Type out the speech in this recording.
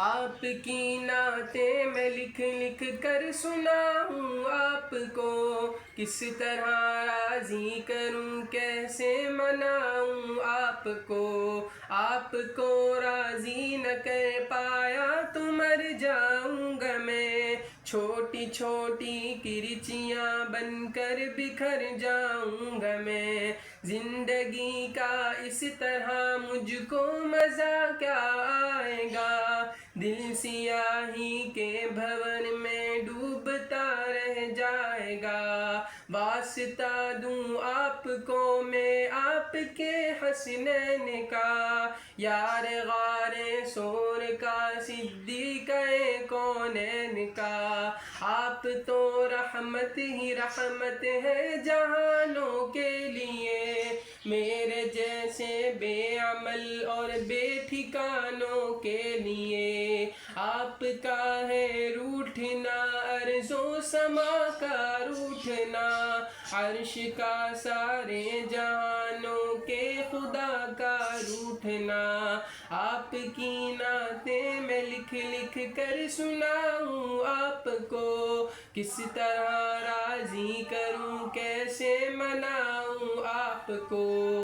آپ کی نعتیں میں لکھ لکھ کر سناؤں آپ کو، کس طرح راضی کروں کیسے مناؤں آپ کو راضی نہ کر پایا تو مر جاؤں گا میں، چھوٹی چھوٹی کرچیاں بن کر بکھر جاؤں گا میں، زندگی کا اس طرح مجھ کو مزہ کیا آئے گا، دل سیاہی کے بھور میں ڈوبتا رہ جائے گا، واسطہ دوں آپ کو میں آپ کے حسنین کا، یار غار سور کا صدیق کونین کا، آپ تو رحمت ہی رحمت ہے جہانوں کے لیے، میرے جیسے بے عمل اور بے ٹھکانوں کے لیے، آپ کا ہے روٹھنا ارض و سما کا روٹھنا، عرش کا سارے جہانوں کے خدا کا روٹھنا، آپ کی نعتیں میں لکھ لکھ کر سناؤں آپ کو، کس طرح راضی کروں کیسے مناؤں آپ کو۔